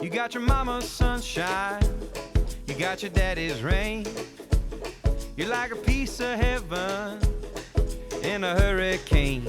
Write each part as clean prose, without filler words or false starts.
You got your mama's sunshine, you got your daddy's rain. You're like a piece of heaven in a hurricane.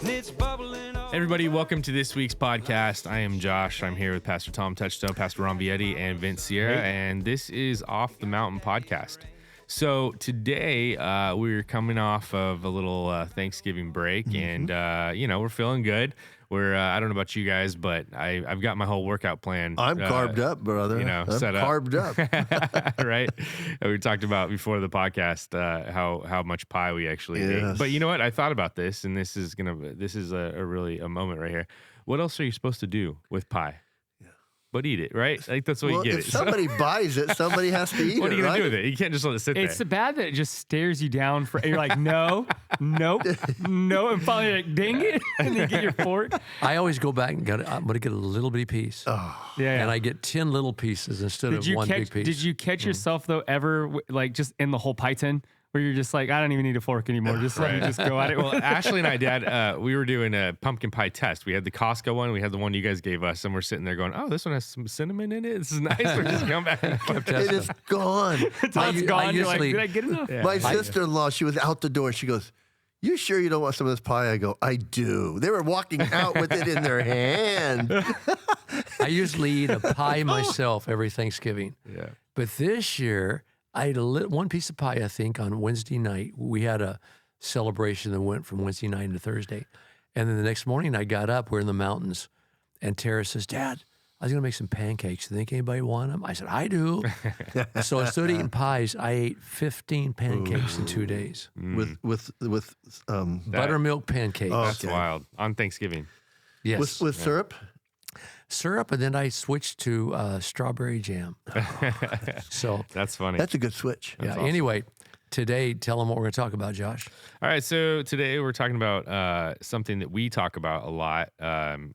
And it's bubbling all Everybody, welcome to this week's podcast. I am Josh. I'm here with Pastor Tom Touchstone, Pastor Ron Vietti, and Vince Sierra, and this is Off the Mountain podcast. So today we're coming off of a little Thanksgiving break, and we're feeling good. We're I don't know about you guys, but I've got my whole workout plan. I'm carved up, brother. I'm set up. carved up. Right? We talked about before the podcast how much pie we actually ate. But you know what? I thought about this, and this is a moment right here. What else are you supposed to do with pie? But eat it, right? Like that's what you get. If somebody buys it, somebody has to eat it. What are you gonna right? do with it? You can't just let it sit there. It's bad that it just stares you down for. You're like, no, nope, no, and finally you're like, dang it, and you get your fork. I always go back and I'm going to get a little bitty piece. Yeah. And I get 10 little pieces instead of one big piece. Did you catch yourself though ever like just in the whole pie tin? Where you're just like, I don't even need a fork anymore. Just let me just go at it. Well, Ashley and I, Dad, we were doing a pumpkin pie test. We had the Costco one. We had the one you guys gave us. And we're sitting there going, oh, this one has some cinnamon in it. This is nice. We're just going back and kept It testing. is gone. Until it's gone. You're like, did I get enough? My sister-in-law, she was out the door. She goes, you sure you don't want some of this pie? I go, I do. They were walking out with it in their hand. I usually eat a pie myself every Thanksgiving. Yeah. But this year, I ate one piece of pie, I think, on Wednesday night. We had a celebration that went from Wednesday night to Thursday. And then the next morning I got up, we're in the mountains, and Tara says, Dad, I was going to make some pancakes. Do you think anybody want them? I said, I do. So instead of eating pies, I ate 15 pancakes in 2 days. With Buttermilk pancakes. That's wild. On Thanksgiving. Yes. with syrup. Syrup, and then I switched to strawberry jam. So That's funny. That's a good switch. yeah. Anyway, today, tell them what we're going to talk about, Josh. All right, so today we're talking about something that we talk about a lot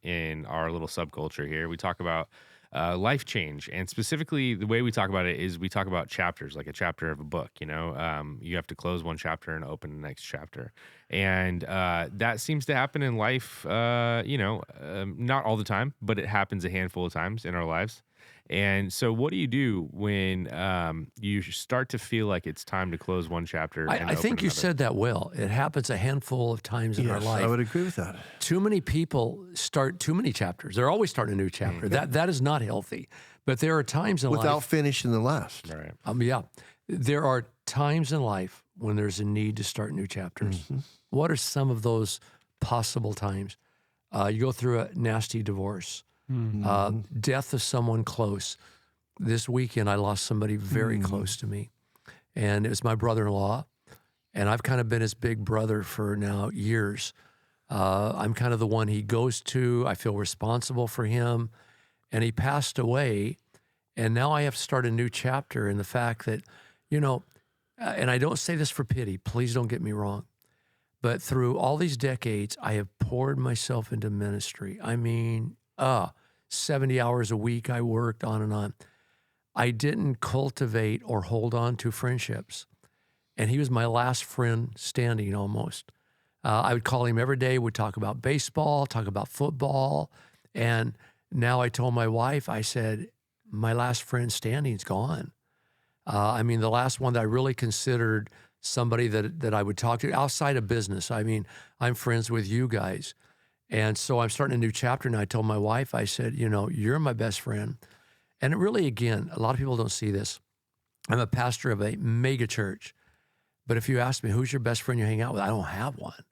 in our little subculture here. We talk about life change, and specifically the way we talk about it is we talk about chapters, like a chapter of a book. You have to close one chapter and open the next chapter, and that seems to happen in life. Not all the time, but it happens a handful of times in our lives. And so what do you do when you start to feel like it's time to close one chapter? I think you said that well. It happens a handful of times in our life. I would agree with that. Too many people start too many chapters. They're always starting a new chapter. That is not healthy. But there are times in Without life. finishing the last. Right. There are times in life when there's a need to start new chapters. What are some of those possible times? You go through a nasty divorce. Death of someone close. This weekend, I lost somebody very close to me, and it was my brother-in-law, and I've kind of been his big brother for now years. I'm kind of the one he goes to. I feel responsible for him, and he passed away, and now I have to start a new chapter in the fact that, and I don't say this for pity. Please don't get me wrong. But through all these decades, I have poured myself into ministry. I mean, 70 hours a week I worked on and on. I didn't cultivate or hold on to friendships. And he was my last friend standing almost. I would call him every day. We'd talk about baseball, talk about football. And now I told my wife, I said, my last friend standing is gone. The last one that I really considered somebody that I would talk to outside of business. I'm friends with you guys. And so I'm starting a new chapter, and I told my wife, I said, you're my best friend. And it really, again, a lot of people don't see this. I'm a pastor of a mega church. But if you ask me, who's your best friend you hang out with? I don't have one.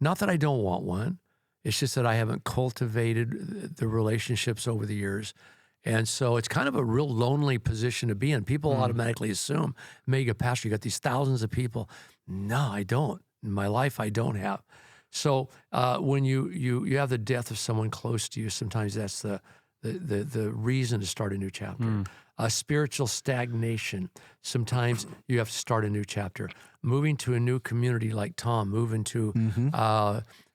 Not that I don't want one. It's just that I haven't cultivated the relationships over the years. And so it's kind of a real lonely position to be in. People automatically assume, mega pastor, you got these thousands of people. No, I don't. In my life, I don't have. So when you have the death of someone close to you, sometimes that's the reason to start a new chapter. Spiritual stagnation. Sometimes you have to start a new chapter. Moving to a new community like Tom, moving to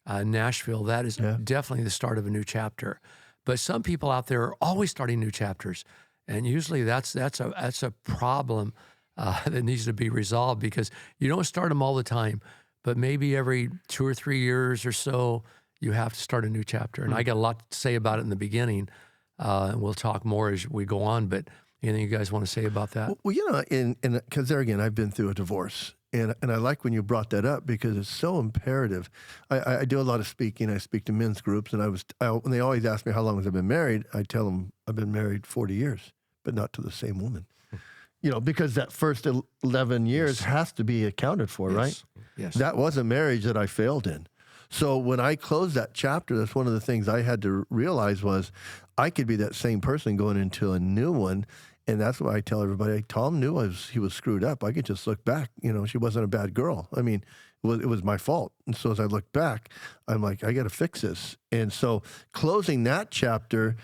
Nashville, that is definitely the start of a new chapter. But some people out there are always starting new chapters, and usually that's a problem that needs to be resolved, because you don't start them all the time. But maybe every 2 or 3 years or so, you have to start a new chapter. And I got a lot to say about it in the beginning. And we'll talk more as we go on. But anything you guys want to say about that? Well, because there again, I've been through a divorce. And I like when you brought that up because it's so imperative. I do a lot of speaking. I speak to men's groups, and when they always ask me how long I've been married, I tell them I've been married 40 years, but not to the same woman. Because that first 11 years has to be accounted for, right? Yes. That was a marriage that I failed in. So when I closed that chapter, that's one of the things I had to realize was I could be that same person going into a new one. And that's why I tell everybody, Tom knew he was screwed up. I could just look back. She wasn't a bad girl. I mean, it was my fault. And so as I look back, I'm like, I got to fix this. And so closing that chapter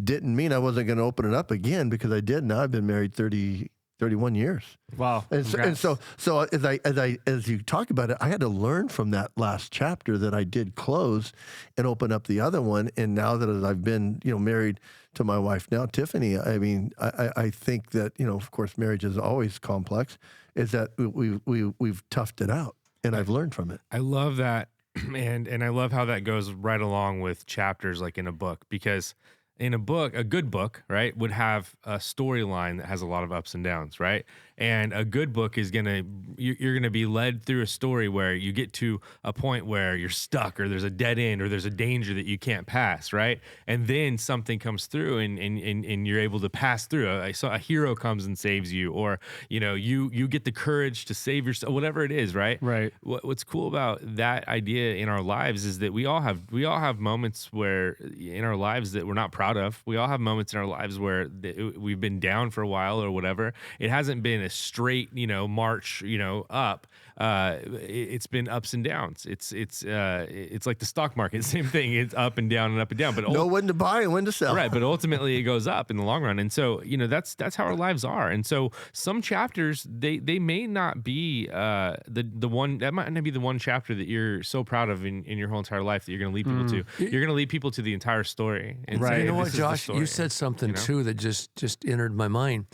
didn't mean I wasn't going to open it up again, because I did. Now I've been married 31 years. Wow. And so as you talk about it, I had to learn from that last chapter that I did close and open up the other one. And now that as I've been, married to my wife now, Tiffany, I mean, I think that, of course, marriage is always complex, is that we've toughed it out, and I've learned from it. I love that. And I love how that goes right along with chapters like in a book, because in a book, a good book, right, would have a storyline that has a lot of ups and downs, right? And a good book is you're gonna be led through a story where you get to a point where you're stuck, or there's a dead end, or there's a danger that you can't pass, right? And then something comes through, and you're able to pass through. A hero comes and saves you, or you get the courage to save yourself, whatever it is, right? Right. What's cool about that idea in our lives is that we all have moments where in our lives that we're not proud of. We all have moments in our lives where we've been down for a while or whatever. It hasn't been a straight, march, up. It's been ups and downs. It's like the stock market, same thing. It's up and down and up and down. But know when to buy and when to sell. Right, but ultimately it goes up in the long run. And so, that's how our lives are. And so some chapters, they may not be the one, that might not be the one chapter that you're so proud of in your whole entire life that you're going to lead people to. You're going to lead people to the entire story. And Right. say, You know "This what, is the Josh? story," You said something too that just entered my mind.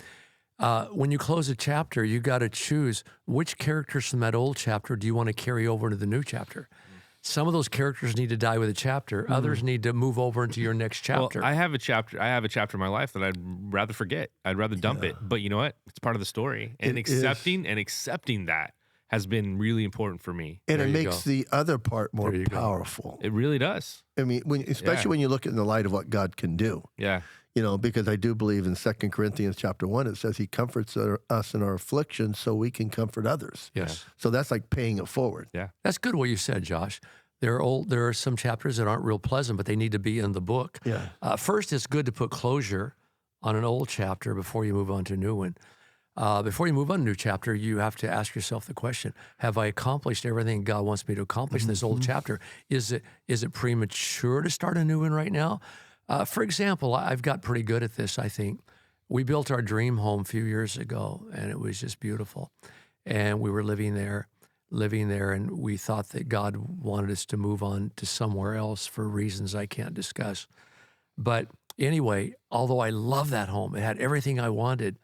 When you close a chapter, you got to choose which characters from that old chapter do you want to carry over into the new chapter. Some of those characters need to die with a chapter. Others need to move over into your next chapter. Well, I have a chapter in my life that I'd rather forget. I'd rather dump it. But you know what? It's part of the story. And accepting that has been really important for me. And There it you makes go. the other part more There you go. powerful. It really does. I mean, especially when you look in the light of what God can do. Yeah. Because I do believe in 2 Corinthians chapter 1, it says he comforts us in our affliction so we can comfort others. Yes. So that's like paying it forward. Yeah. That's good what you said, Josh. There are some chapters that aren't real pleasant, but they need to be in the book. Yeah. First, it's good to put closure on an old chapter before you move on to a new one. Before you move on to a new chapter, you have to ask yourself the question, have I accomplished everything God wants me to accomplish in this old chapter? Is it premature to start a new one right now? For example, I've got pretty good at this, I think. We built our dream home a few years ago, and it was just beautiful. And we were living there, and we thought that God wanted us to move on to somewhere else for reasons I can't discuss. But anyway, although I love that home, it had everything I wanted,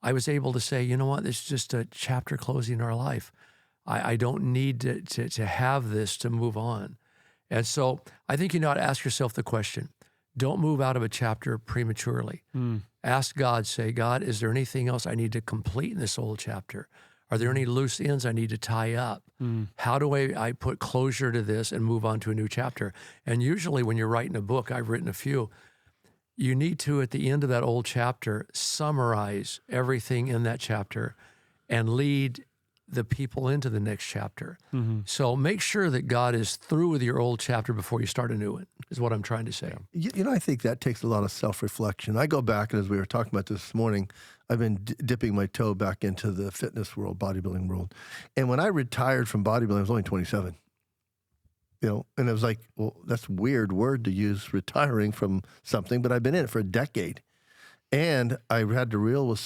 I was able to say, you know what, this is just a chapter closing our life. I don't need to have this to move on. And so I think you ought to ask yourself the question, don't move out of a chapter prematurely. Ask God, say, God, is there anything else I need to complete in this old chapter? Are there any loose ends I need to tie up? How do I put closure to this and move on to a new chapter? And usually when you're writing a book, I've written a few, you need to, at the end of that old chapter, summarize everything in that chapter and lead the people into the next chapter. So make sure that God is through with your old chapter before you start a new one, is what I'm trying to say. I think that takes a lot of self-reflection. I go back, and as we were talking about this morning, I've been dipping my toe back into the fitness world, bodybuilding world. And when I retired from bodybuilding, I was only 27. And it was like, well, that's a weird word to use, retiring from something, but I've been in it for a decade. And I had to realize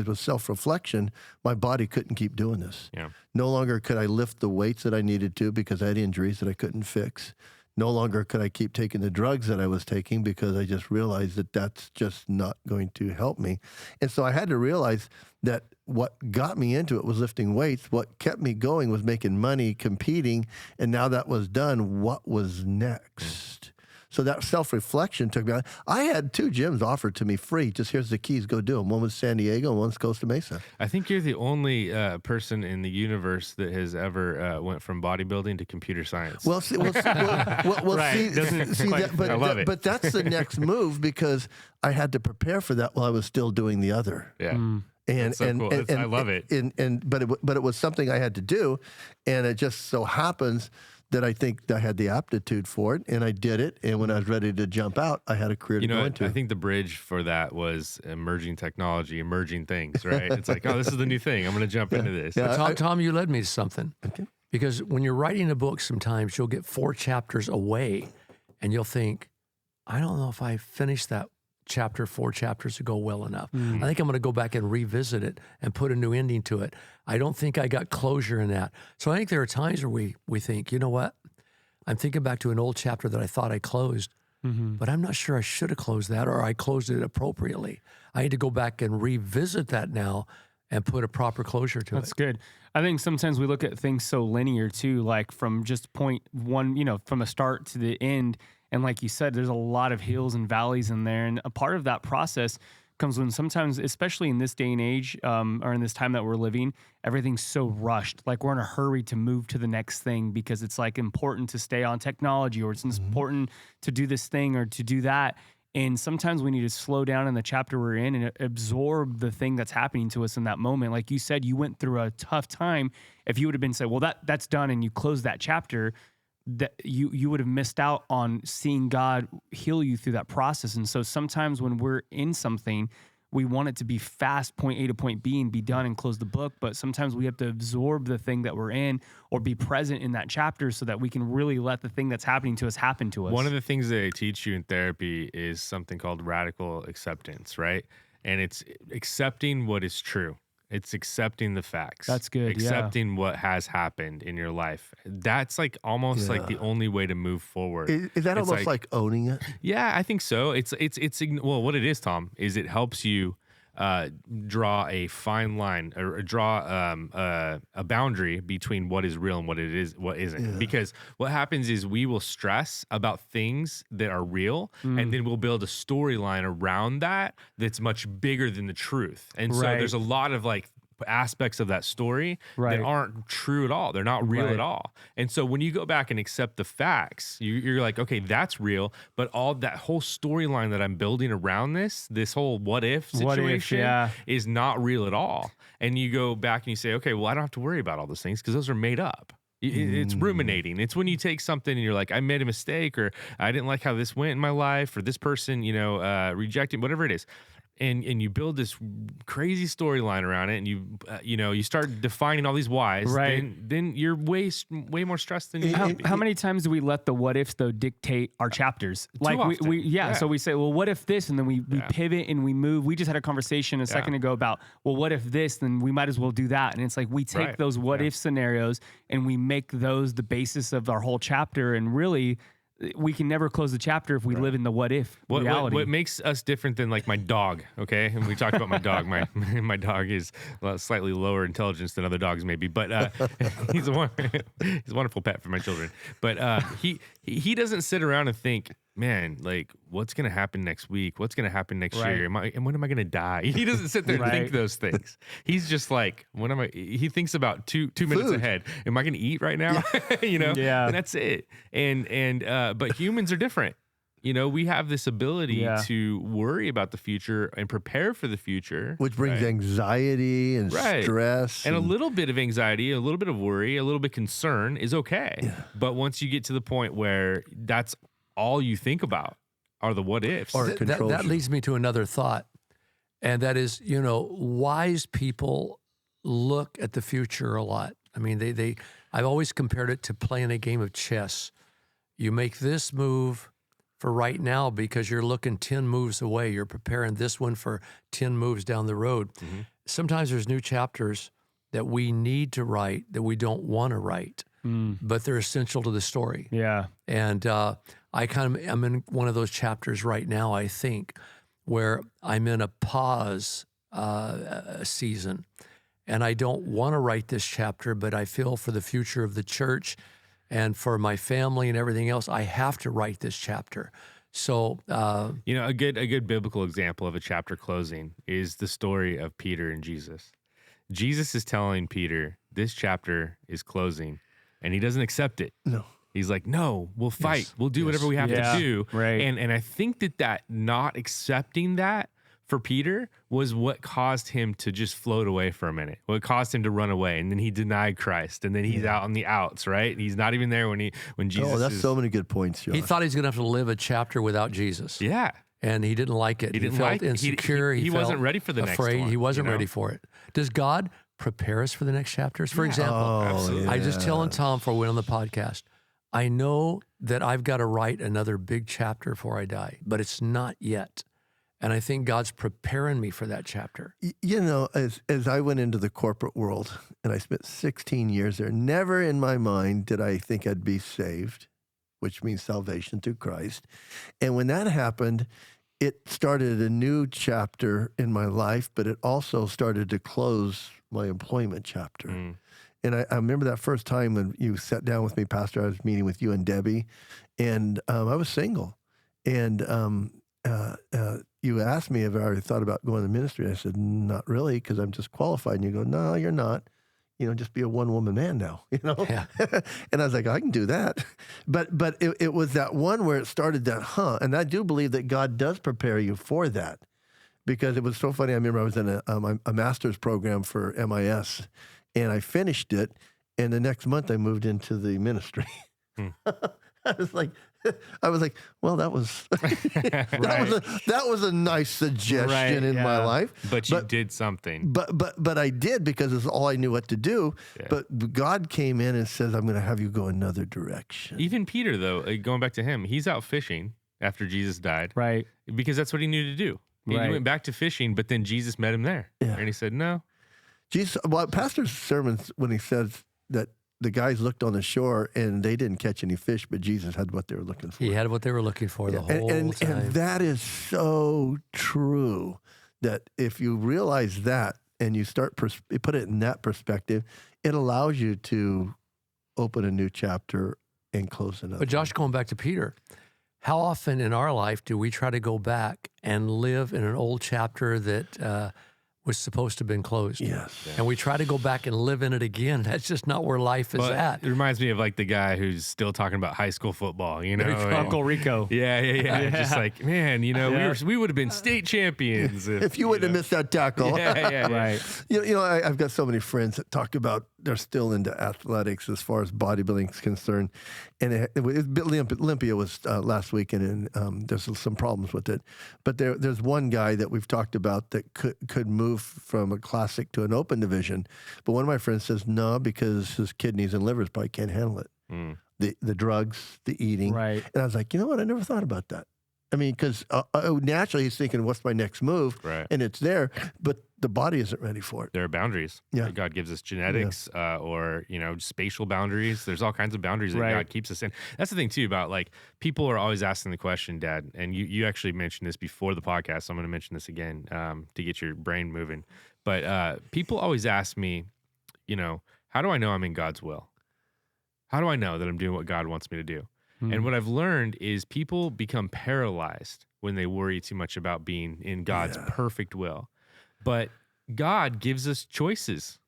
with self-reflection, my body couldn't keep doing this. Yeah. No longer could I lift the weights that I needed to because I had injuries that I couldn't fix. No longer could I keep taking the drugs that I was taking because I just realized that that's just not going to help me. And so I had to realize that what got me into it was lifting weights. What kept me going was making money, competing. And now that was done, what was next? So that self-reflection took me on. I had 2 gyms offered to me free. Just here's the keys, go do them. One was San Diego and one's Costa Mesa. I think you're the only person in the universe that has ever went from bodybuilding to computer science. Well, see, Right. Doesn't quite that, but, I love it. but that's the next move because I had to prepare for that while I was still doing the other. yeah. And That's so cool. I love it. But it was something I had to do, and it just so happens that I think I had the aptitude for it, and I did it. And when I was ready to jump out, I had a career to go into. I think the bridge for that was emerging technology, emerging things, right? It's like, oh, this is the new thing. I'm going to jump into this. Yeah. Tom, you led me to something. Okay. Because when you're writing a book, sometimes you'll get 4 chapters away and you'll think, I don't know if I finished that chapter 4 chapters ago well enough. I think I'm going to go back and revisit it and put a new ending to it. I don't think I got closure in that. So I think there are times where we think, you know what? I'm thinking back to an old chapter that I thought I closed, but I'm not sure I should have closed that or I closed it appropriately. I need to go back and revisit that now and put a proper closure to That's it. good. I think sometimes we look at things so linear too, like from just point one, from the start to the end. And like you said, there's a lot of hills and valleys in there. And a part of that process comes when sometimes, especially in this day and age, or in this time that we're living, everything's so rushed. Like we're in a hurry to move to the next thing because it's like important to stay on technology, or it's important to do this thing or to do that. And sometimes we need to slow down in the chapter we're in and absorb the thing that's happening to us in that moment. Like you said, you went through a tough time. If you would have been said, well, that's done, and you closed that chapter, that you would have missed out on seeing God heal you through that process. And so sometimes when we're in something, we want it to be fast, point A to point B, and be done and close the book. But sometimes we have to absorb the thing that we're in or be present in that chapter so that we can really let the thing that's happening to us happen to us. One of the things they teach you in therapy is something called radical acceptance, right? And it's accepting what is true. It's accepting the facts. That's good, Accepting what has happened in your life. That's like almost like the only way to move forward. Is that It's almost like owning it? Yeah, I think so. It's well, what it is, Tom, is it helps you draw a fine line or draw a boundary between what is real and what isn't. Yeah. Because what happens is we will stress about things that are real, and then we'll build a storyline around that that's much bigger than the truth. And so Right. there's a lot of like aspects of that story Right. that aren't true at all. They're not real Right. at all. And so when you go back and accept the facts, you're like, okay, that's real. But all that whole storyline that I'm building around this whole what if situation yeah. is not real at all. And you go back and you say, okay, well, I don't have to worry about all those things because those are made up. It's ruminating. It's when you take something and you're like, I made a mistake, or I didn't like how this went in my life, or this person, rejected, whatever it is. And you build this crazy storyline around it, and you start defining all these whys. Right. Then you're way more stressed than you need to be. How many times do we let the what ifs though dictate our chapters? Like often. yeah. So we say, well, what if this, and then we pivot and we move. We just had a conversation a second ago about, well, what if this? Then we might as well do that. And it's like we take Right. those what if scenarios and we make those the basis of our whole chapter. And really, we can never close the chapter if we live in the what if reality. What makes us different than like my dog, okay? And we talked about my dog. My dog is slightly lower intelligence than other dogs maybe, but he's a wonderful pet for my children. But he doesn't sit around and think, man, like what's gonna happen next week? What's gonna happen next year? And when am I gonna die? He doesn't sit there and think Right. those things. He's just like, when am I? He thinks about two minutes Food. ahead. Am I gonna eat right now? Yeah. And that's it. But humans are different. We have this ability to worry about the future and prepare for the future, Which brings right? anxiety and Right. stress. And a little bit of anxiety, a little bit of worry, a little bit of concern is okay. But once you get to the point where that's all you think about are the what ifs. Or- controls That you. leads me to another thought, and that is, wise people look at the future a lot. I mean, I've always compared it to playing a game of chess. You make this move for right now because you're looking 10 moves away. You're preparing this one for 10 moves down the road. Mm-hmm. Sometimes there's new chapters that we need to write that we don't want to write, but they're essential to the story. Yeah. And I'm in one of those chapters right now, I think, where I'm in a pause season. And I don't want to write this chapter, but I feel for the future of the church And for my family and everything else, I have to write this chapter. So, You know, a good biblical example of a chapter closing is the story of Peter and Jesus. Jesus is telling Peter, this chapter is closing, and he doesn't accept it. No. He's like, no, we'll fight. We'll do whatever we have Yeah, to do. right. And I think that not accepting that for Peter was what caused him to just float away for a minute. What caused him to run away. And then he denied Christ. And then he's out on the outs, right? He's not even there when Jesus Oh, that's so many good points, Josh. he thought he was going to have to live a chapter without Jesus. Yeah. And he didn't like it. He didn't felt like it. insecure. He felt wasn't ready for the next afraid. one, He wasn't you know? ready for it. Does God prepare us for the next chapters? For example, Oh, I just yeah. telling Tom before we went on the podcast, I know that I've got to write another big chapter before I die, but it's not yet. And I think God's preparing me for that chapter. You know, as I went into the corporate world and I spent 16 years there, never in my mind did I think I'd be saved, which means salvation through Christ. And when that happened, it started a new chapter in my life, but it also started to close my employment chapter. And I remember that first time when you sat down with me, Pastor, I was meeting with you and Debbie, and I was single. And you asked me if I already thought about going to ministry. I said, not really, because I'm just qualified. And you go, no, you're not. You know, just be a one-woman man now, you know? Yeah. And I was like, I can do that. But it was that one where it started that, and I do believe that God does prepare you for that. Because it was so funny. I remember I was in a master's program for MIS, and I finished it, and the next month I moved into the ministry. I was like, well, that was that was a nice suggestion in my life. But you did something. But I did because it's all I knew what to do. Yeah. But God came in and says, I'm going to have you go another direction. Even Peter, though, going back to him, he's out fishing after Jesus died. Right. Because that's what he knew to do. He Right. went back to fishing, but then Jesus met him there. Yeah. And he said, no. Jesus, well, Pastor's sermons, when he says that the guys looked on the shore and they didn't catch any fish, but Jesus had what they were looking for. He had what they were looking for the whole time. And that is so true, that if you realize that and you start put it in that perspective, it allows you to open a new chapter and close another. But Josh, going back to Peter, how often in our life do we try to go back and live in an old chapter that was supposed to have been closed? Yes. And we try to go back and live in it again. That's just not where life is But at. it reminds me of like the guy who's still talking about high school football, you know? and- Uncle Rico. Yeah. Just like, man, you know, we would have been state champions If you wouldn't have missed that tackle. Yeah. Right. You know, I've got so many friends that talk about they're still into athletics as far as bodybuilding is concerned. And Olympia was last weekend, and there's some problems with it. But there's one guy that we've talked about that could move from a classic to an open division. But one of my friends says no, because his kidneys and livers probably can't handle it. The drugs, the eating. Right. And I was like, you know what? I never thought about that. I mean, because naturally he's thinking, what's my next move? Right. And it's there, but the body isn't ready for it. There are boundaries. Yeah. that God gives us genetics or, you know, spatial boundaries. There's all kinds of boundaries that Right. God keeps us in. That's the thing, too, about like people are always asking the question, Dad, and you actually mentioned this before the podcast. So I'm going to mention this again to get your brain moving. But people always ask me, you know, how do I know I'm in God's will? How do I know that I'm doing what God wants me to do? And what I've learned is people become paralyzed when they worry too much about being in God's perfect will. But God gives us choices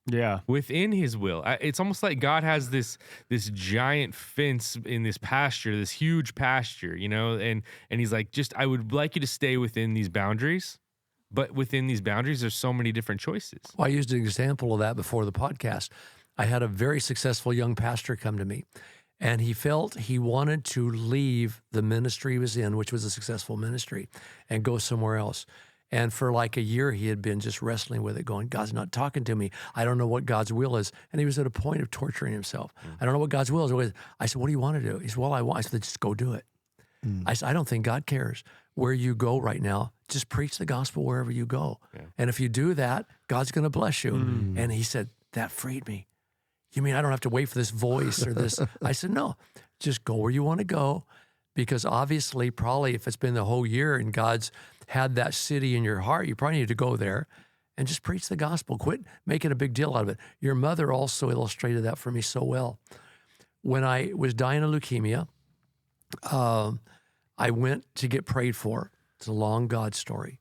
Yeah. within his will. It's almost like God has this giant fence in this pasture, this huge pasture, you know, and he's like, I would like you to stay within these boundaries. But within these boundaries, there's so many different choices. Well, I used an example of that before the podcast. I had a very successful young pastor come to me, and he felt he wanted to leave the ministry he was in, which was a successful ministry, and go somewhere else. And for like a year, he had been just wrestling with it, going, God's not talking to me. I don't know what God's will is. And he was at a point of torturing himself. I don't know what God's will is. I said, what do you want to do? He said, well, I said, just go do it. I said, I don't think God cares where you go right now. Just preach the gospel wherever you go. Yeah. And if you do that, God's going to bless you. And he said, that freed me. You mean I don't have to wait for this voice or this? I said, no, just go where you want to go. Because obviously, probably if it's been the whole year and God's had that city in your heart, you probably need to go there and just preach the gospel. Quit making a big deal out of it. Your mother also illustrated that for me so well. when I was dying of leukemia, I went to get prayed for. It's a long God story.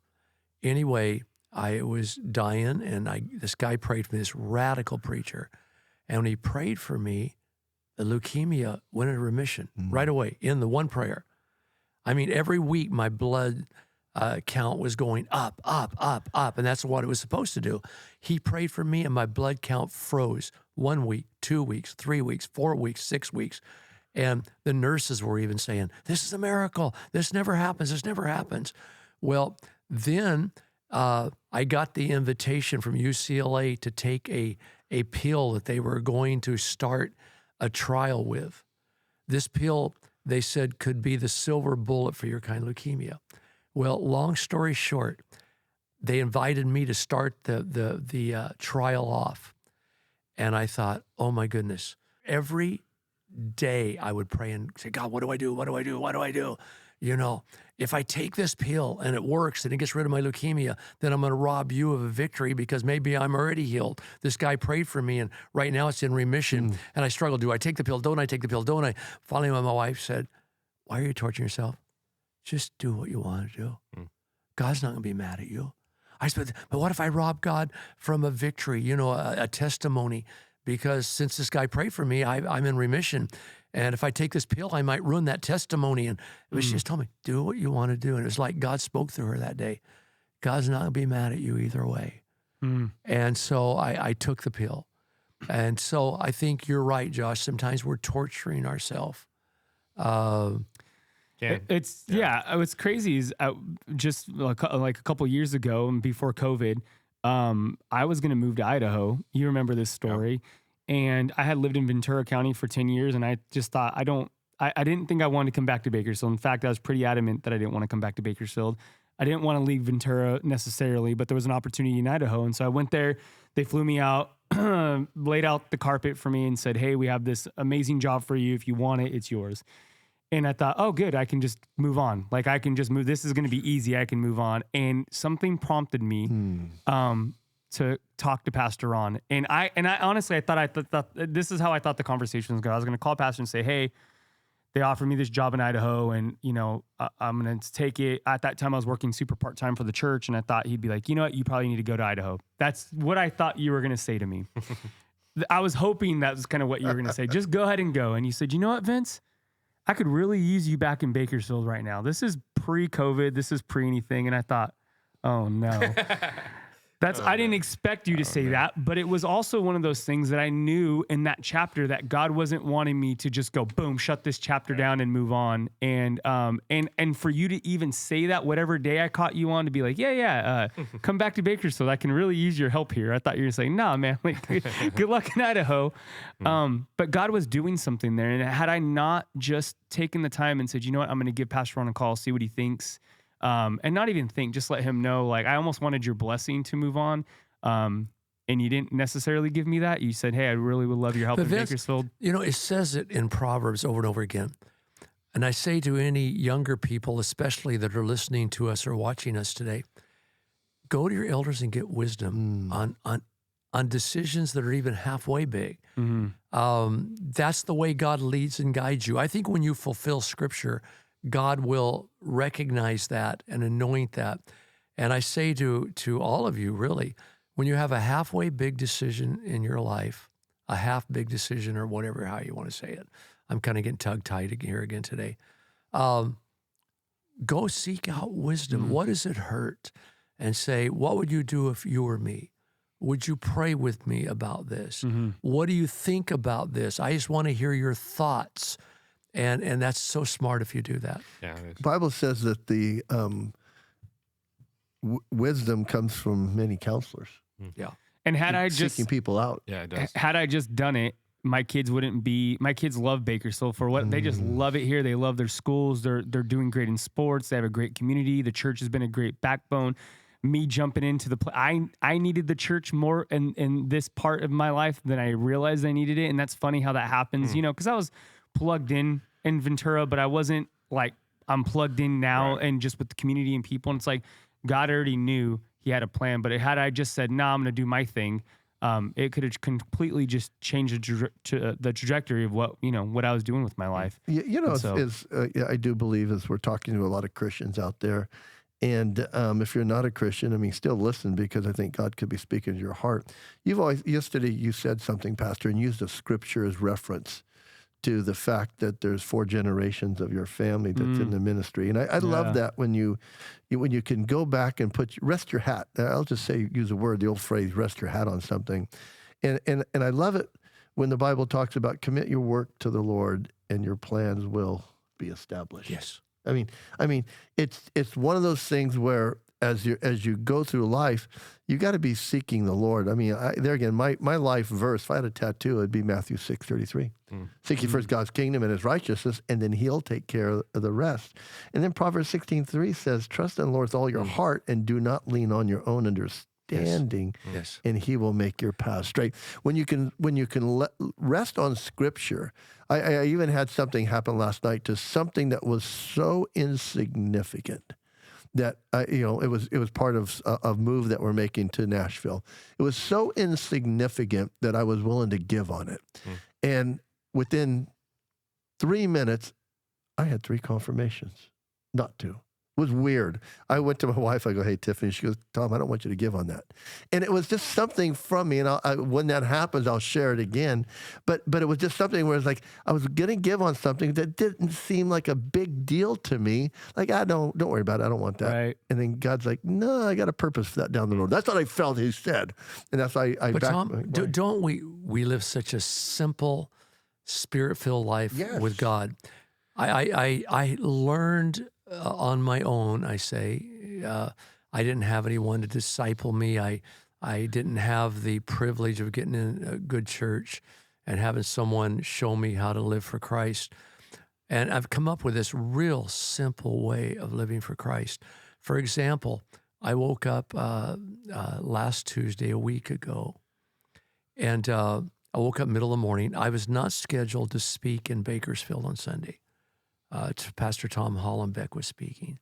Anyway, I was dying, and this guy prayed for me, this radical preacher. And when he prayed for me, the leukemia went into remission right away in the one prayer. I mean, every week my blood count was going up, up, up, up, and that's what it was supposed to do. He prayed for me, and my blood count froze 1 week, 2 weeks, 3 weeks, 4 weeks, 6 weeks. And the nurses were even saying, this is a miracle. This never happens. This never happens. Well, then I got the invitation from UCLA to take a pill that they were going to start a trial with. This pill, they said, could be the silver bullet for your kind of leukemia. Well, long story short, they invited me to start the trial off. And I thought, oh my goodness, every day I would pray and say, God, what do I do? What do I do? What do I do? You know, if I take this pill and it works and it gets rid of my leukemia, then I'm going to rob you of a victory because maybe I'm already healed. This guy prayed for me and right now it's in remission and I struggle. Do I take the pill? Don't I take the pill? Don't I? Finally, my wife said, why are you torturing yourself? Just do what you want to do. God's not going to be mad at you. I said, but what if I rob God from a victory, you know, a testimony? Because since this guy prayed for me, I'm in remission. And if I take this pill, I might ruin that testimony. And it was, she just told me, do what you want to do. And it was like God spoke through her that day. God's not going to be mad at you either way. And so I took the pill. And so I think you're right, Josh. Sometimes we're torturing ourselves. What's crazy is just like a couple years ago and before COVID, I was going to move to Idaho. You remember this story. And I had lived in Ventura County for 10 years. And I just thought, I didn't think I wanted to come back to Bakersfield. In fact, I was pretty adamant that I didn't want to come back to Bakersfield. I didn't want to leave Ventura necessarily, but there was an opportunity in Idaho. And so I went there. They flew me out, laid out the carpet for me and said, hey, we have this amazing job for you. If you want it, it's yours. And I thought, oh, good, I can just move on. Like, I can just move. This is going to be easy. I can move on. And something prompted me to talk to Pastor Ron. And I honestly, I thought this is how I thought the conversation was going. I was going to call Pastor and say, hey, they offered me this job in Idaho, and, you know, I'm going to take it. At that time, I was working super part-time for the church, and I thought he'd be like, you know what, you probably need to go to Idaho. That's what I thought you were going to say to me. I was hoping that was kind of what you were going to say. Just go ahead and go. And you said, you know what, Vince? I could really use you back in Bakersfield right now. This is pre-COVID. This is pre-anything. And I thought, oh, no. I didn't expect you to say that, but it was also one of those things that I knew in that chapter that God wasn't wanting me to just go, boom, shut this chapter down and move on. And for you to even say that, whatever day I caught you on, to be like, come back to Bakersfield. I can really use your help here. I thought you were saying, nah, man, like, good luck in Idaho. But God was doing something there. And had I not just taken the time and said, you know what, I'm going to give Pastor Ron a call, see what he thinks. And not even think, just let him know, like, I almost wanted your blessing to move on. And you didn't necessarily give me that. You said, hey, I really would love your help in Bakersfield. You know, it says it in Proverbs over and over again. And I say to any younger people, especially that are listening to us or watching us today, go to your elders and get wisdom on decisions that are even halfway big. That's the way God leads and guides you. I think when you fulfill Scripture, God will recognize that and anoint that. And I say to all of you, really, when you have a halfway big decision in your life, a half big decision or whatever, how you want to say it, I'm kind of getting tongue-tied here again today. Go seek out wisdom. What does it hurt? And say, what would you do if you were me? Would you pray with me about this? What do you think about this? I just want to hear your thoughts. And that's so smart if you do that. Yeah, The Bible says that the wisdom comes from many counselors. Yeah. And had I just seeking people out. Yeah, it does. Had I just done it, my kids love Bakersfield for what they just love it here. They love their schools. They're doing great in sports. They have a great community. The church has been a great backbone. Me jumping into I needed the church more in this part of my life than I realized I needed it. And that's funny how that happens, you know, because I was plugged in Ventura, but I wasn't like, I'm plugged in now and just with the community and people. And it's like, God already knew he had a plan, but had I just said, nah, I'm going to do my thing. it could have completely just changed the trajectory of what I was doing with my life. I do believe, as we're talking to a lot of Christians out there, and if you're not a Christian, I mean, still listen, because I think God could be speaking to your heart. Yesterday you said something, Pastor, and used a scripture as reference to the fact that there's 4 generations of your family that's in the ministry. And I love that when you can go back and rest your hat. I'll just use a word, the old phrase, rest your hat on something. And I love it when the Bible talks about commit your work to the Lord and your plans will be established. Yes. I mean, it's one of those things where as you go through life, you got to be seeking the Lord. I mean, there again, my life verse, if I had a tattoo, it'd be Matthew 6:33. Seek ye first God's kingdom and his righteousness, and then he'll take care of the rest. And then Proverbs 16:3 says, trust in the Lord with all your heart and do not lean on your own understanding, Yes. and he will make your path straight. When you can rest on Scripture, I even had something happen last night to something that was so insignificant that it was part of a move that we're making to Nashville. It was so insignificant that I was willing to give on it, and within 3 minutes, I had 3 confirmations, not 2. It was weird. I went to my wife. I go, hey, Tiffany. She goes, Tom, I don't want you to give on that. And it was just something from me. And when that happens, I'll share it again. But it was just something where it's like I was going to give on something that didn't seem like a big deal to me. Like, don't worry about it. I don't want that. Right. And then God's like, no, I got a purpose for that down the road. That's what I felt he said. And that's why I But backed. Tom, don't we live such a simple, spirit-filled life with God? I learned on my own, I say. I didn't have anyone to disciple me. I didn't have the privilege of getting in a good church and having someone show me how to live for Christ. And I've come up with this real simple way of living for Christ. For example, I woke up last Tuesday, a week ago, and I woke up middle of the morning. I was not scheduled to speak in Bakersfield on Sunday. Pastor Tom Hollenbeck was speaking.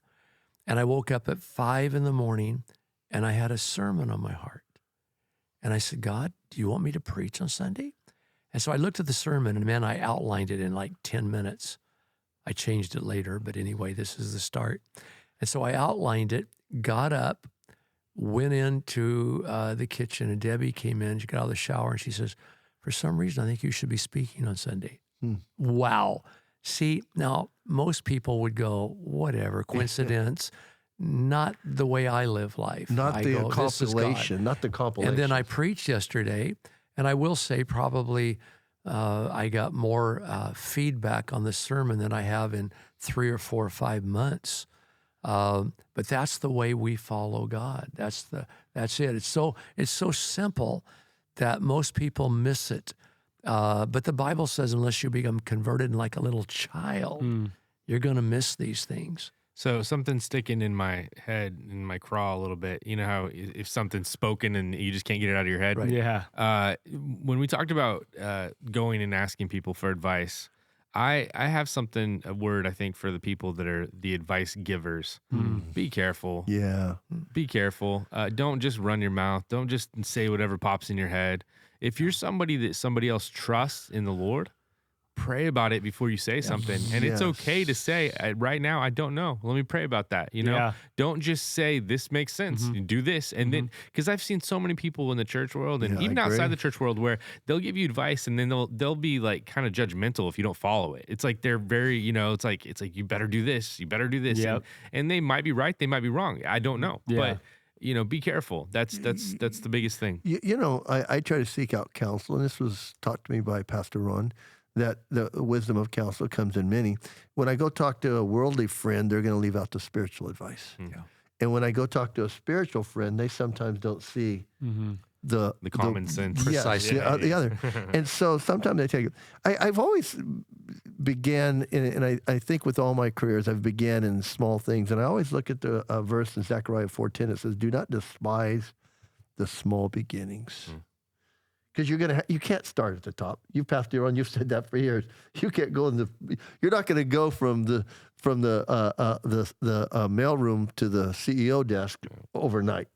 And I woke up at 5 in the morning and I had a sermon on my heart. And I said, God, do you want me to preach on Sunday? And so I looked at the sermon and man, I outlined it in like 10 minutes. I changed it later, but anyway, this is the start. And so I outlined it, got up, went into the kitchen, and Debbie came in. She got out of the shower and she says, for some reason, I think you should be speaking on Sunday. Wow. See, now, most people would go, whatever, coincidence, not the way I live life. Not the compilation. And then I preached yesterday, and I will say probably I got more feedback on the sermon than I have in 3 or 4 or 5 months. But that's the way we follow God. That's it. It's so simple that most people miss it. But the Bible says unless you become converted like a little child, you're going to miss these things. So something's sticking in my head, in my craw a little bit. You know how if something's spoken and you just can't get it out of your head? Right. Yeah. When we talked about going and asking people for advice, I have a word, I think, for the people that are the advice givers. Be careful. Yeah. Be careful. Don't just run your mouth. Don't just say whatever pops in your head. If you're somebody that somebody else trusts in the Lord, pray about it before you say something. And it's okay to say, right now, I don't know. Let me pray about that. Don't just say, this makes sense. You do this. And then, because I've seen so many people in the church world and even outside the church world where they'll give you advice and then they'll be like kind of judgmental if you don't follow it. It's like they're very, it's like you better do this. You better do this. Yep. And they might be right. They might be wrong. I don't know. Yeah. But be careful. That's the biggest thing. I try to seek out counsel, and this was taught to me by Pastor Ron, that the wisdom of counsel comes in many. When I go talk to a worldly friend, they're going to leave out the spiritual advice. And when I go talk to a spiritual friend, they sometimes don't see the common sense. Precisely. the other. And so sometimes they take it. I've always began, and I think with all my careers, I've began in small things. And I always look at the verse in Zechariah 4:10. It says, do not despise the small beginnings. Because you can't start at the top. You've passed your own. You've said that for years. You can't go you're not going to go from the mailroom to the CEO desk overnight.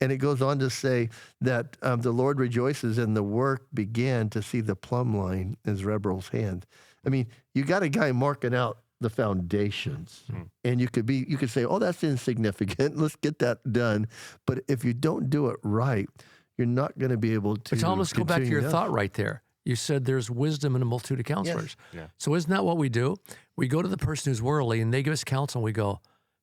And it goes on to say that the Lord rejoices and the work began to see the plumb line in Zerubbabel's hand. I mean, you got a guy marking out the foundations, and you could say, oh, that's insignificant. Let's get that done. But if you don't do it right, you're not going to be able to. But Tom, let's go back to your continue. thought right there. You said there's wisdom in a multitude of counselors. Yeah. So isn't that what we do? We go to the person who's worldly and they give us counsel and we go,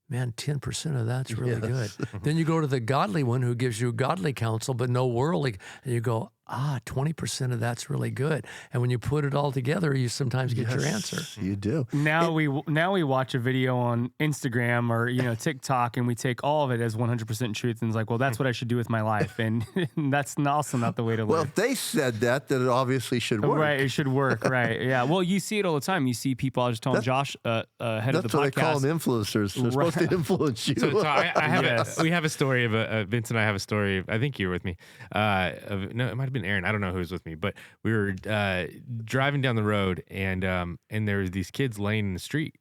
man, 10% of that's really good. Then you go to the godly one who gives you godly counsel, but no worldly. And you go, 20% of that's really good. And when you put it all together, you sometimes get your answer. You do. Now we watch a video on Instagram or TikTok, and we take all of it as 100% truth, and it's like, well, that's what I should do with my life, and that's also not the way to live. Well, if they said that, then it obviously should work. Right, it should work. Right, yeah. Well, you see it all the time. You see people. I was telling Josh, head of the podcast. That's what they call them, influencers. They're supposed to influence you. So I have Yes. we have a story of Vince and I have a story of, I think you were with me. No, it might have been Aaron. I don't know who was with me, but we were driving down the road, and there was these kids laying in the street,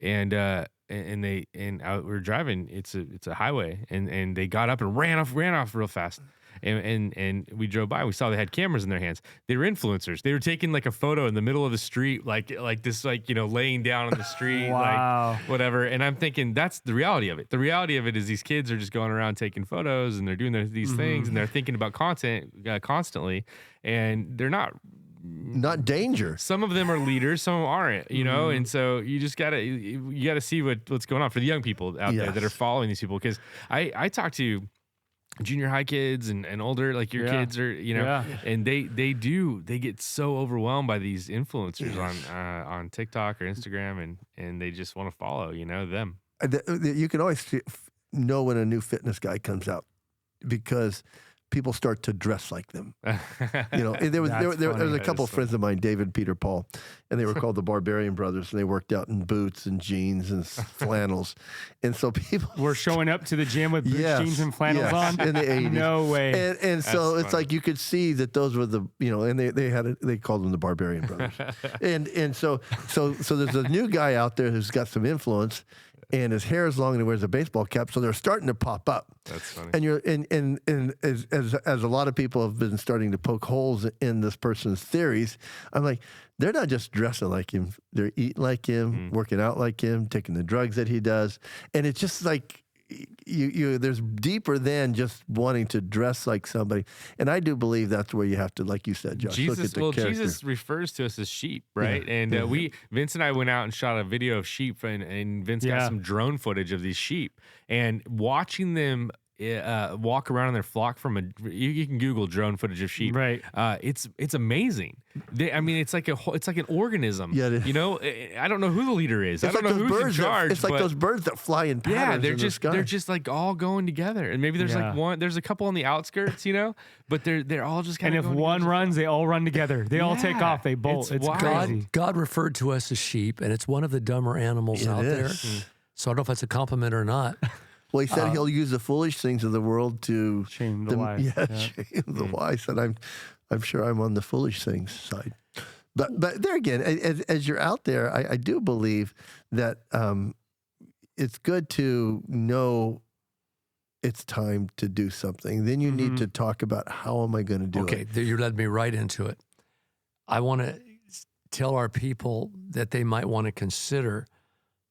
and we were driving. It's a highway, and they got up and ran off real fast. And we drove by. We saw they had cameras in their hands. They were influencers. They were taking like a photo in the middle of the street, like this, laying down on the street, Wow. like whatever. And I'm thinking that's the reality of it. The reality of it is these kids are just going around taking photos and they're doing these things and they're thinking about content constantly, and they're not danger. Some of them are leaders, some of them aren't, and so you just gotta see what's going on for the young people out there that are following these people. Because I talk to junior high kids and older, like your kids are, and they get so overwhelmed by these influencers on TikTok or Instagram, and they just want to follow, them. You can always know when a new fitness guy comes out because people start to dress like them. And there was a couple of friends of mine, David, Peter, Paul, and they were called the Barbarian Brothers, and they worked out in boots and jeans and flannels. And so people were showing up to the gym with boots, jeans, and flannels on in the 80s. No way. And so it's like you could see that those were the and they called them the Barbarian Brothers. and so there's a new guy out there who's got some influence. And his hair is long and he wears a baseball cap, so they're starting to pop up. That's funny. And you're and as a lot of people have been starting to poke holes in this person's theories, I'm like, they're not just dressing like him; they're eating like him, working out like him, taking the drugs that he does, and it's just like you there's deeper than just wanting to dress like somebody. And I do believe that's where you have to, like you said, Josh, look at the character. Jesus refers to us as sheep, right? Yeah. And Vince and I went out and shot a video of sheep, and Vince got some drone footage of these sheep, and watching them walk around in their flock you can Google drone footage of sheep. Right. It's amazing. It's like an organism. Yeah, it is. I don't know who the leader is. It's I don't know who's in charge. It's like those birds that fly in patterns. Yeah, they're just like all going together, and maybe there's there's a couple on the outskirts, but they're all just kind of. And if one runs, they all run together. They all take off. They bolt. It's crazy. God referred to us as sheep, and it's one of the dumber animals out there. So I don't know if that's a compliment or not. Well, he said he'll use the foolish things of the world to shame the wise. Shame the wise. And I'm sure I'm on the foolish things side. But there again, as you're out there, I do believe that it's good to know it's time to do something. Then you need to talk about how am I going to do it. Okay, you led me right into it. I want to tell our people that they might want to consider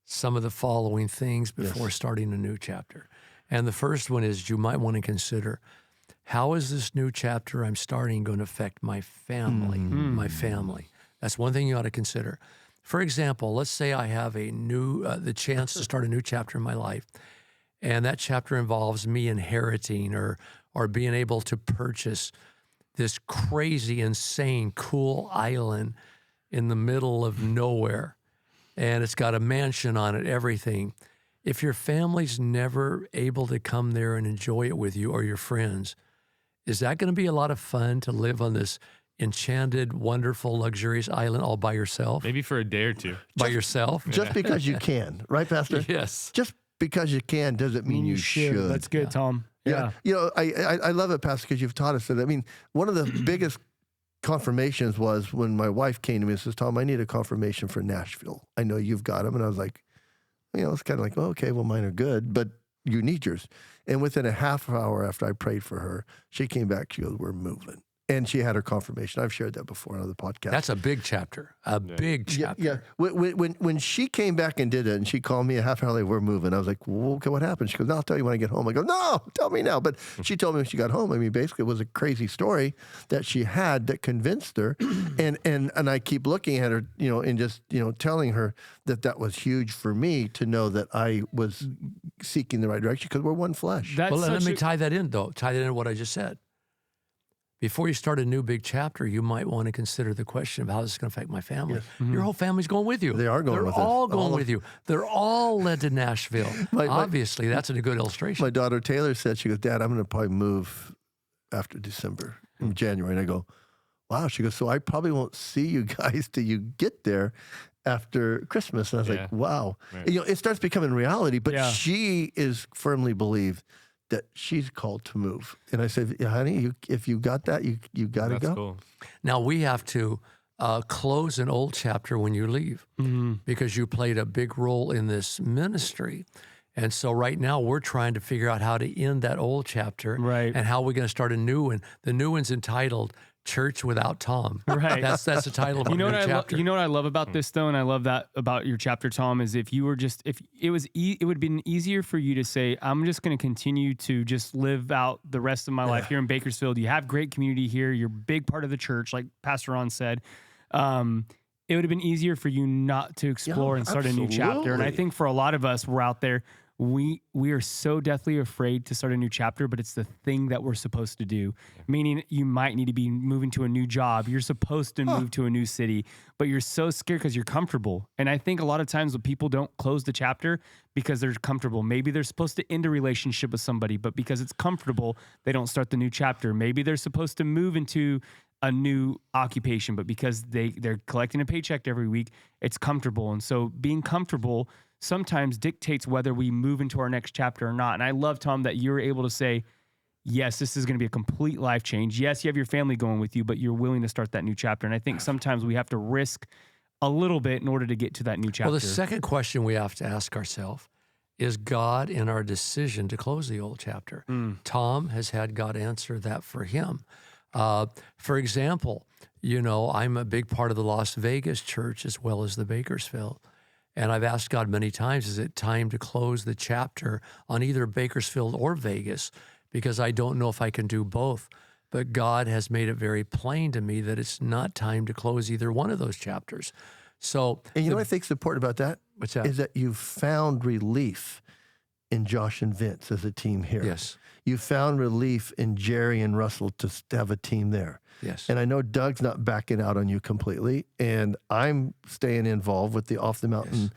some of the following things before starting a new chapter. And the first one is you might want to consider, how is this new chapter I'm starting going to affect my family? My family. That's one thing you ought to consider. For example, let's say I have the chance to start a new chapter in my life, and that chapter involves me inheriting or being able to purchase this crazy, insane, cool island in the middle of nowhere. And it's got a mansion on it, everything. If your family's never able to come there and enjoy it with you or your friends, is that going to be a lot of fun to live on this enchanted, wonderful, luxurious island all by yourself? Maybe for a day or two. By yourself? Just because you can, right, Pastor? Yes. Just because you can doesn't mean you should. That's good, Tom. Yeah. I love it, Pastor, because you've taught us that. I mean, one of the biggest confirmations was when my wife came to me and says, Tom, I need a confirmation for Nashville. I know you've got them. And I was like, it's kind of like, well, okay, well, mine are good. But you need yours. And within a half hour after I prayed for her, she came back. She goes, we're moving. And she had her confirmation. I've shared that before on other podcasts. That's a big chapter. Big chapter. Yeah. When she came back and did it, and she called me a half hour later, we're moving. I was like, well, okay, what happened? She goes, no, I'll tell you when I get home. I go, no, tell me now. But she told me when she got home. I mean, basically, it was a crazy story that she had that convinced her. and I keep looking at her, and just, telling her that was huge for me to know that I was seeking the right direction because we're one flesh. That's Well, let such me a- tie that in, though. Tie that in to what I just said. Before you start a new big chapter, you might want to consider the question of how this is going to affect my family. Your whole family's going with you. They are going They're with us. all going All of- with you. They're all led to Nashville. Obviously, that's a good illustration. My daughter Taylor said, she goes, Dad, I'm going to probably move after December, in January. And I go, wow. She goes, so I probably won't see you guys till you get there after Christmas. And I was like, wow. Right. It starts becoming reality, but Yeah. she is firmly believed that she's called to move. And I said, honey, if you got that, you got to That's go. cool. Now, we have to close an old chapter when you leave because you played a big role in this ministry. And so right now we're trying to figure out how to end that old chapter Right. and how we're going to start a new one. The new one's entitled Church Without Tom. Right. That's the title of our You know new what I chapter. you know what I love about this though, and I love that about your chapter, Tom, is if you were just if it was it would have been easier for you to say, I'm just going to continue to just live out the rest of my life here in Bakersfield. You have great community here. You're a big part of the church, like Pastor Ron said. It would have been easier for you not to explore and start a new chapter. And I absolutely. think for a lot of us, we're out there. We are so deathly afraid to start a new chapter, but it's the thing that we're supposed to do. Meaning you might need to be moving to a new job. You're supposed to move to a new city, but you're so scared because you're comfortable. And I think a lot of times when people don't close the chapter because they're comfortable. Maybe they're supposed to end a relationship with somebody, but because it's comfortable, they don't start the new chapter. Maybe they're supposed to move into a new occupation, but because they're collecting a paycheck every week, it's comfortable. And so being comfortable sometimes dictates whether we move into our next chapter or not. And I love, Tom, that you're able to say, yes, this is going to be a complete life change. Yes, you have your family going with you, but you're willing to start that new chapter. And I think sometimes we have to risk a little bit in order to get to that new chapter. Well, the second question we have to ask ourselves is God in our decision to close the old chapter? Tom has had God answer that for him. For example, I'm a big part of the Las Vegas church as well as the Bakersfield. And I've asked God many times, is it time to close the chapter on either Bakersfield or Vegas? Because I don't know if I can do both. But God has made it very plain to me that it's not time to close either one of those chapters. So, And you know what I think is important about that? What's that? Is that you've found relief in Josh and Vince as a team here. Yes. You found relief in Jerry and Russell to have a team there. Yes. And I know Doug's not backing out on you completely, and I'm staying involved with the Off the Mountain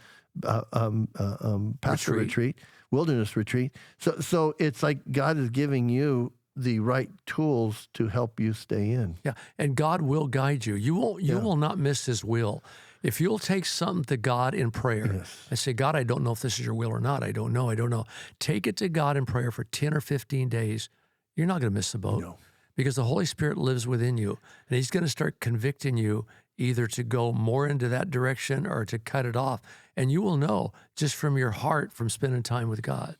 pastor retreat, wilderness retreat. So it's like God is giving you the right tools to help you stay in. Yeah, and God will guide you. You will not miss His will. If you'll take something to God in prayer and say, God, I don't know if this is your will or not. I don't know. Take it to God in prayer for 10 or 15 days. You're not going to miss the boat. No. Because the Holy Spirit lives within you, and He's going to start convicting you either to go more into that direction or to cut it off. And you will know just from your heart from spending time with God.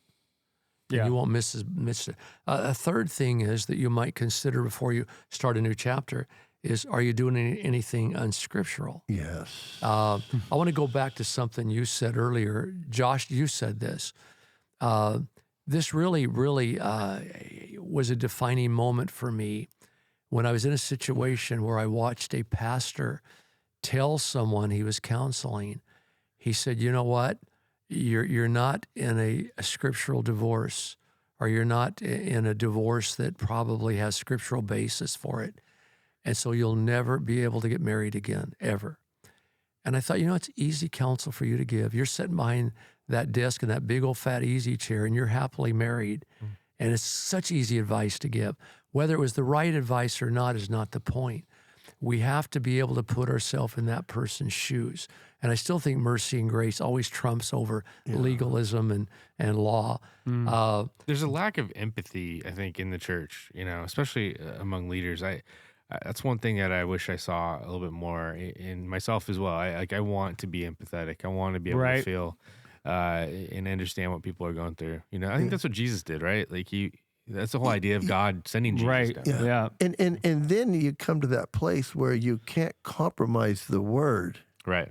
Yeah. You won't miss it. A third thing is that you might consider before you start a new chapter is, are you doing anything unscriptural? Yes. I want to go back to something you said earlier. Josh, you said this. This really was a defining moment for me when I was in a situation where I watched a pastor tell someone he was counseling. He said, you know what? You're not in a scriptural divorce, or you're not in a divorce that probably has scriptural basis for it. And so you'll never be able to get married again, ever. And I thought, it's easy counsel for you to give. You're sitting behind that desk in that big old fat easy chair, and you're happily married. And it's such easy advice to give. Whether it was the right advice or not is not the point. We have to be able to put ourselves in that person's shoes. And I still think mercy and grace always trumps over legalism and law. There's a lack of empathy, I think, in the church, especially among leaders. That's one thing that I wish I saw a little bit more in myself as well. I want to be empathetic. I want to be able to feel and understand what people are going through. You know, I think that's what Jesus did, right? Like that's the whole idea of God sending Jesus Right. down. Yeah. And then you come to that place where you can't compromise the word. Right.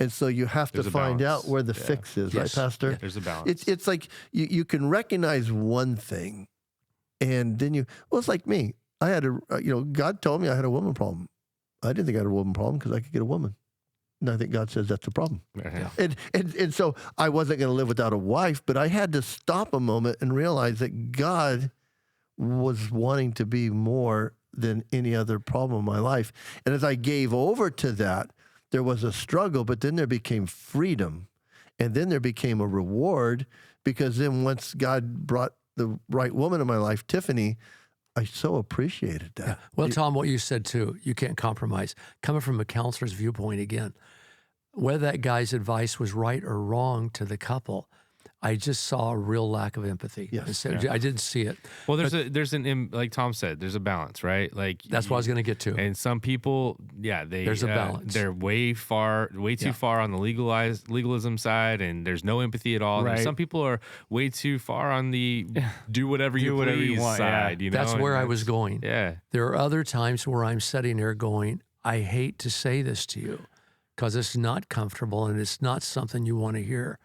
And so you have There's to a find balance. out where the Yeah. fix is, Yes. right, Pastor? Yeah. There's a balance. It's like you can recognize one thing, and then it's like me. I had God told me I had a woman problem. I didn't think I had a woman problem because I could get a woman. And I think God says that's the problem. Yeah. And so I wasn't going to live without a wife, but I had to stop a moment and realize that God was wanting to be more than any other problem in my life. And as I gave over to that, there was a struggle, but then there became freedom. And then there became a reward, because then once God brought the right woman in my life, Tiffany, I so appreciated that. Yeah. Well, Tom, what you said too, you can't compromise. Coming from a counselor's viewpoint again, whether that guy's advice was right or wrong to the couple, I just saw a real lack of empathy. Yes. And so I didn't see it. Well, like Tom said, there's a balance, right? Like That's what I was going to get to. And some people, There's a balance. They're way too far on the legalism side, and there's no empathy at all. Right. There's some people are way too far on the do whatever you please want, side. yeah. You know, That's and where I was going. Yeah. There are other times where I'm sitting there going, I hate to say this to you because it's not comfortable and it's not something you want to hear.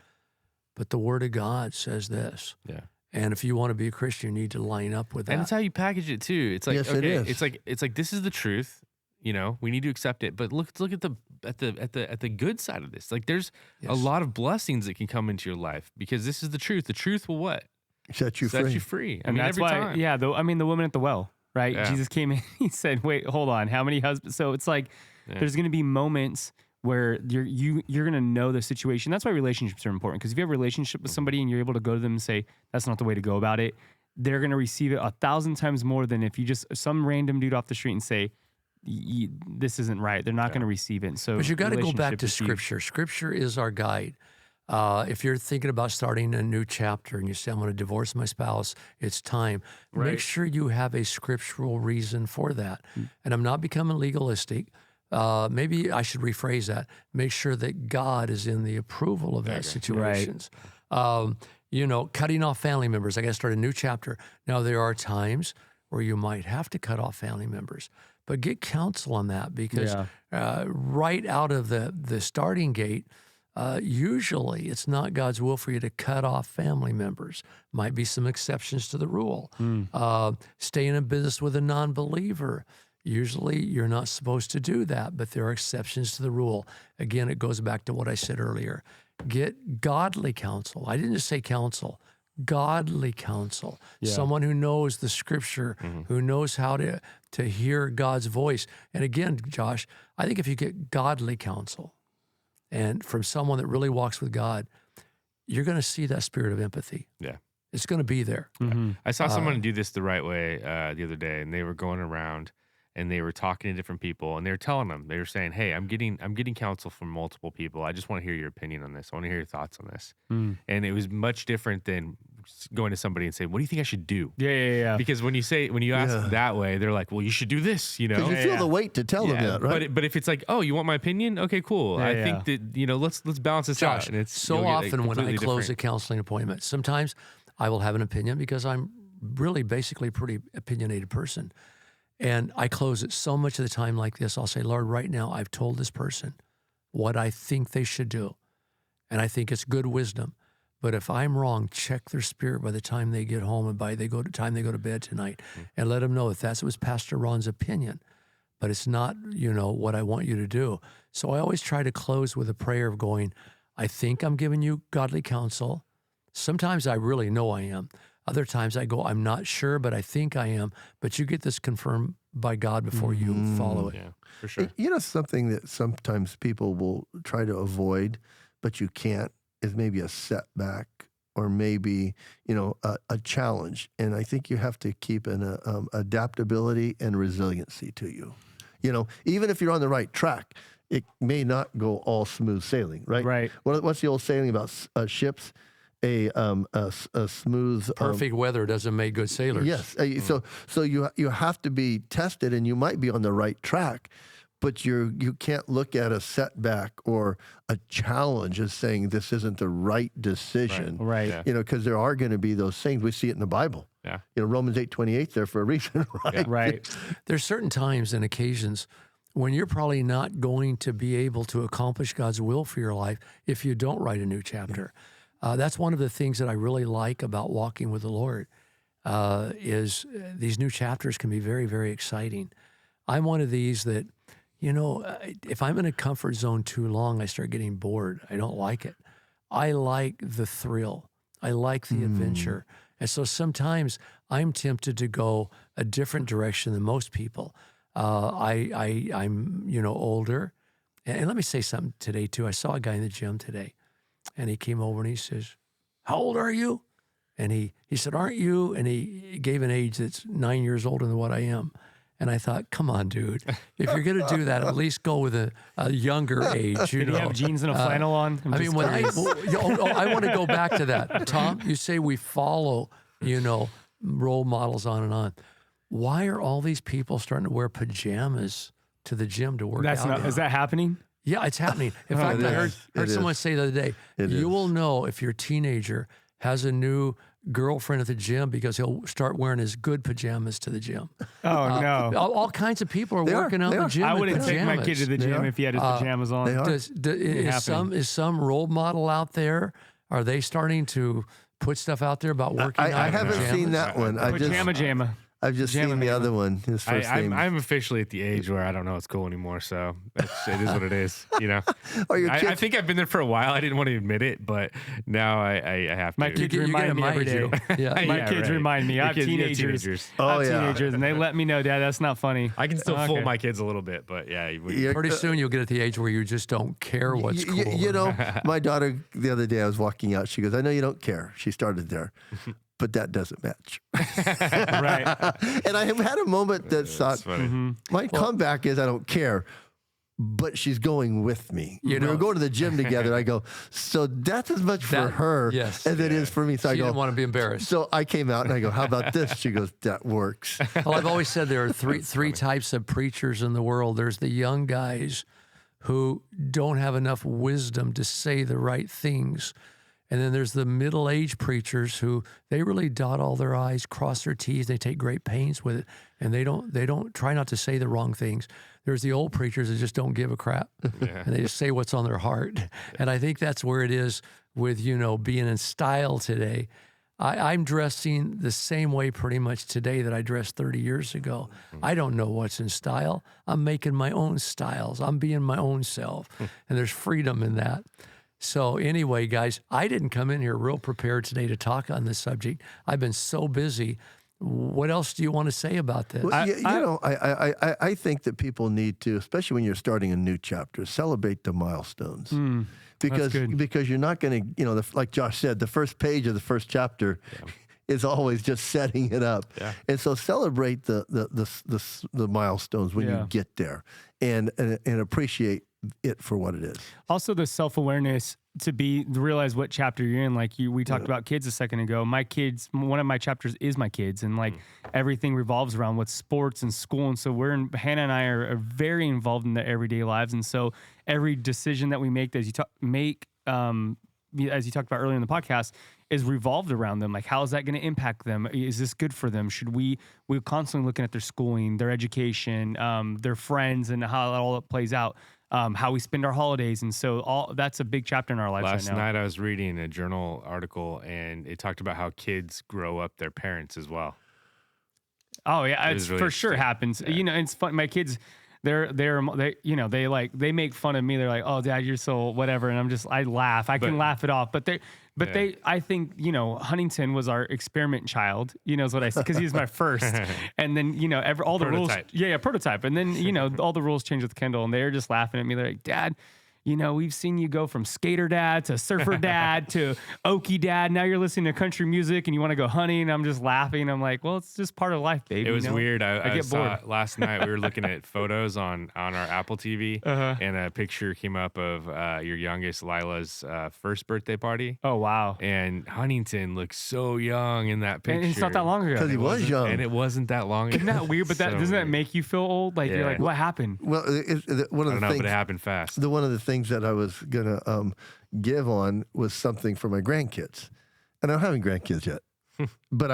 But the Word of God says this. Yeah. And if you want to be a Christian, you need to line up with that. And it's how you package it too. It's like Yes, it is. it's like this is the truth. You know, we need to accept it. But look at the good side of this. Like there's a Yes. lot of blessings that can come into your life because this is the truth. The truth will what? Set you Set free. you free. I And mean, that's every why, time. yeah, the woman at the well, right? Yeah. Jesus came in, he said, wait, hold on, how many husbands? So it's like, there's going to be moments where you're going to know the situation. That's why relationships are important, because if you have a relationship with somebody and you're able to go to them and say, that's not the way to go about it, they're going to receive it 1,000 times more than if you just, some random dude off the street and say, this isn't right. They're not going to receive it. So But you got to go back relationship to is huge. Scripture. Scripture is our guide. If you're thinking about starting a new chapter and you say, I'm going to divorce my spouse, it's time. Make Right. sure you have a scriptural reason for that. And I'm not becoming legalistic. Maybe I should rephrase that. Make sure that God is in the approval of that situations. Cutting off family members. I got to start a new chapter. Now, there are times where you might have to cut off family members, but get counsel on that, because right out of the starting gate, usually it's not God's will for you to cut off family members. Might be some exceptions to the rule. Staying in business with a non-believer. Usually you're not supposed to do that, but there are exceptions to the rule. Again, it goes back to what I said earlier. Get godly counsel. I didn't just say counsel. Godly counsel. Someone who knows the Scripture, who knows how to hear God's voice. And again, Josh, I think if you get godly counsel and from someone that really walks with God, you're going to see that spirit of empathy. Yeah. It's going to be there. I saw someone do this the right way the other day, and they were going around and they were talking to different people, and they were telling them, they were saying, "Hey, I'm getting counsel from multiple people. I just want to hear your opinion on this. I want to hear your thoughts on this." And it was much different than going to somebody and saying, "What do you think I should do?" Yeah. Because when you ask that way, they're like, "Well, you should do this," you know. Because you feel the weight to tell them that, right? But if it's like, "Oh, you want my opinion? Okay, cool. I think that let's balance this Josh, out." And it's so you'll get a often when I completely close a different- counseling appointment, sometimes I will have an opinion because I'm really basically a pretty opinionated person. And I close it so much of the time like this. I'll say, Lord, right now I've told this person what I think they should do. And I think it's good wisdom. But if I'm wrong, check their spirit by the time they get home and by the time they go to bed tonight, and let them know if that was Pastor Ron's opinion, but it's not, what I want you to do. So I always try to close with a prayer of going, I think I'm giving you godly counsel. Sometimes I really know I am. Other times I go, I'm not sure, but I think I am. But you get this confirmed by God before you follow it. Yeah, for sure. Something that sometimes people will try to avoid, but you can't, is maybe a setback or maybe, a challenge. And I think you have to keep an adaptability and resiliency to you. Even if you're on the right track, it may not go all smooth sailing, right? Right. What's the old saying about ships? A smooth Perfect weather doesn't make good sailors. Yes. So you have to be tested, and you might be on the right track, but you can't look at a setback or a challenge as saying this isn't the right decision. Right. Yeah. Because there are going to be those things. We see it in the Bible. Yeah. Romans 8:28 there for a reason, right? Yeah. Right. There's certain times and occasions when you're probably not going to be able to accomplish God's will for your life if you don't write a new chapter. That's one of the things that I really like about walking with the Lord is these new chapters can be very, very exciting. I'm one of these that, if I'm in a comfort zone too long, I start getting bored. I don't like it. I like the thrill. I like the adventure. And so sometimes I'm tempted to go a different direction than most people. I'm older. And let me say something today, too. I saw a guy in the gym today, and he came over and he says, "How old are you?" And he said, "Aren't you?" And he gave an age that's 9 years older than what I am. And I thought, come on, dude. If you're going to do that, at least go with a younger age. Did he have jeans and a flannel on? I mean, when I want to go back to that. Tom, you say we follow, role models on and on. Why are all these people starting to wear pajamas to the gym to work out? Is that happening? Yeah, it's happening. In fact, I heard someone say the other day, you will know if your teenager has a new girlfriend at the gym because he'll start wearing his good pajamas to the gym. Oh, no. All kinds of people are working out in the gym. I wouldn't in take my pajamas. kid to the gym if he had his pajamas on. They are. Is some role model out there? Are they starting to put stuff out there about working out? I in haven't pajamas? seen that one. I've just seen the other one. His first name. I'm officially at the age where I don't know it's cool anymore, so it is what it is. Oh, your I kids, think I've been there for a while. I didn't want to admit it, but now I have to. My kids You get remind a me every day. mic, yeah. My Yeah, kids right. remind me. I have Your kids- you have teenagers. Oh, I have yeah. teenagers, and they let me know, Dad, that's not funny. I can still fool Okay. my kids a little bit, but yeah. You're- Pretty soon you'll get at the age where you just don't care what's cool. My daughter, the other day I was walking out. She goes, "I know you don't care." She started there. But that doesn't match. Right. And I have had a moment that thought, funny. my comeback is I don't care, but she's going with me. We were going to the gym together. I go, so that's as much for her yes. as it is for me. So She I go, didn't want to be embarrassed. so I came out and I go, how about this? She goes, that works. Well, I've always said there are three types of preachers in the world. There's the young guys who don't have enough wisdom to say the right things. And then there's the middle-aged preachers who they really dot all their I's, cross their T's. They take great pains with it, and they don't try not to say the wrong things. There's the old preachers that just don't give a crap, and they just say what's on their heart. And I think that's where it is with being in style today. I'm dressing the same way pretty much today that I dressed 30 years ago. I don't know what's in style. I'm making my own styles. I'm being my own self, and there's freedom in that. So anyway, guys, I didn't come in here real prepared today to talk on this subject. I've been so busy. What else do you want to say about this? Well, I think that people need to, especially when you're starting a new chapter, celebrate the milestones. Because you're not going to, like Josh said, the first page of the first chapter is always just setting it up. Yeah. And so celebrate the milestones when you get there and appreciate it for what it is. Also, the self-awareness to realize what chapter you're in. Like we talked about kids a second ago. My kids, one of my chapters is my kids, and everything revolves around with sports and school. And so Hannah and I are very involved in their everyday lives. And so every decision that we make, as you talked about earlier in the podcast, is revolved around them. Like, how is that going to impact them? Is this good for them? We're constantly looking at their schooling, their education, their friends, and how all it plays out. How we spend our holidays. And so that's a big chapter in our lives Last right now. night I was reading a journal article and it talked about how kids grow up their parents as well. Oh yeah, it's really for sure interesting. happens. Yeah. It's fun. My kids, they make fun of me. They're like, "Oh, Dad, you're so whatever," and I laugh. I can laugh it off. But I think Huntington was our experiment child. Is what I said, because he was my first. And then all the rules, Prototype. prototype. And then all the rules changed with Kendall, and they're just laughing at me. They're like, "Dad, we've seen you go from skater dad to surfer dad to Okie dad. Now you're listening to country music and you want to go hunting. I'm just laughing. I'm like, well, it's just part of life, baby. It was weird. I get saw bored. last night. We were looking at photos on our Apple TV, and a picture came up of your youngest Lila's first birthday party. Oh, wow. And Huntington looks so young in that picture. And it's not that long ago. Because he was young. And it wasn't that long ago. Isn't that weird? But doesn't that make you feel old? Like, you're like, what happened? Well, one I of don't the know, things, but it happened fast. one of the things that I was gonna give on was something for my grandkids, and I'm having grandkids yet, but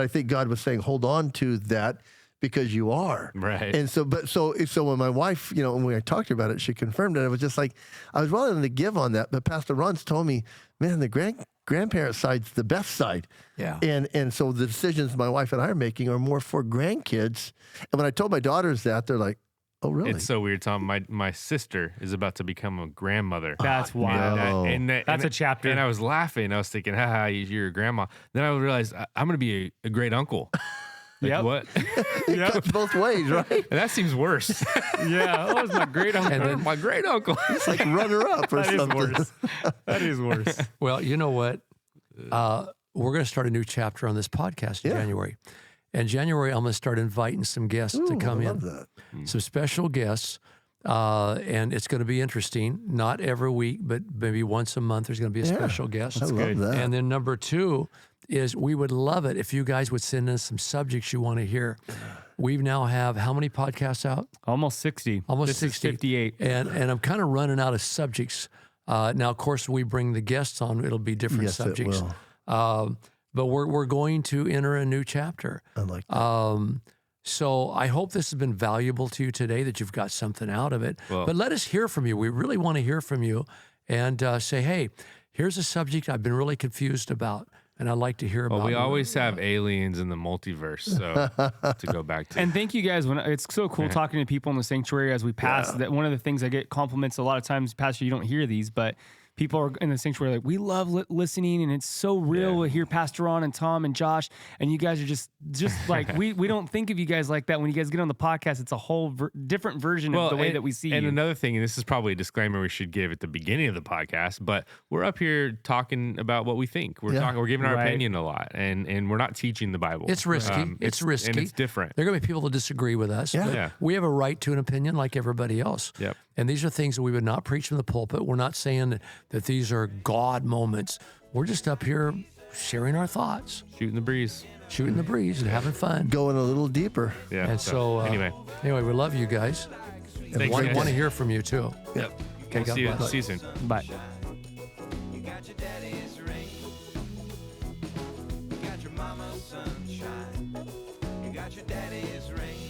I think God was saying, hold on to that because you are Right. And so when my wife, when I talked to her about it, she confirmed it. I was just like, I was willing to give on that, but Pastor Ron's told me, man, the grandparent side's the best side. Yeah. And so the decisions my wife and I are making are more for grandkids. And when I told my daughters that, they're like, oh, really? It's so weird, Tom. My sister is about to become a grandmother. That's wild. no. That's a chapter. And I was laughing. I was thinking, haha, you're a grandma. Then I realized I'm going to be a great uncle. Like, Yep. what? It cuts both ways, right? And that seems worse. Yeah, that was my great uncle. And then- My great uncle. It's like runner up or That is something. worse. That is worse. Well, you know what? We're going to start a new chapter on this podcast in Yeah. January. In January, I'm going to start inviting some guests to Ooh, come I in. love that. Some special guests. And it's going to be interesting. Not every week, but maybe once a month, there's going to be a Yeah. special guest. I love that. And then number 2 is we would love it if you guys would send us some subjects you want to hear. We now have how many podcasts out? Almost 60. Almost This 60. is 58. And I'm kind of running out of subjects. Now, of course, we bring the guests on. It'll be different Yes, subjects. it will. But we're going to enter a new chapter. I like that. So I hope this has been valuable to you today, that you've got something out of it. Well- But let us hear from you. We really want to hear from you and say, hey, here's a subject I've been really confused about, and I'd like to hear about Well, we it. always have aliens in the multiverse. So to go back to And thank you guys. It's so cool talking to people in the sanctuary as we pass. That one of the things I get compliments a lot of times, Pastor, you don't hear these, but people are in the sanctuary like, we love listening, and it's so real to hear Pastor Ron and Tom and Josh, and you guys are just like we don't think of you guys like that. When you guys get on the podcast, it's a whole different version of the way that we see and you. another thing, and this is probably a disclaimer we should give at the beginning of the podcast, but we're up here talking about what we think. We're giving our Right. opinion a lot, and we're not teaching the Bible. It's risky. It's risky. and it's different. There are going to be people that disagree with us. Yeah. But Yeah. we have a right to an opinion like everybody else. Yep. And these are things that we would not preach from the pulpit. We're not saying that these are God moments. We're just up here sharing our thoughts, Shooting the breeze. shooting the breeze, and having fun. Going a little deeper. Yeah. And so, anyway, we love you guys. And Thanks, we guys. want to hear from you too. yep. Okay, We'll God see you bless. see you soon. Bye. You got your daddy's ring. You got your mama's sunshine. You got your daddy's ring.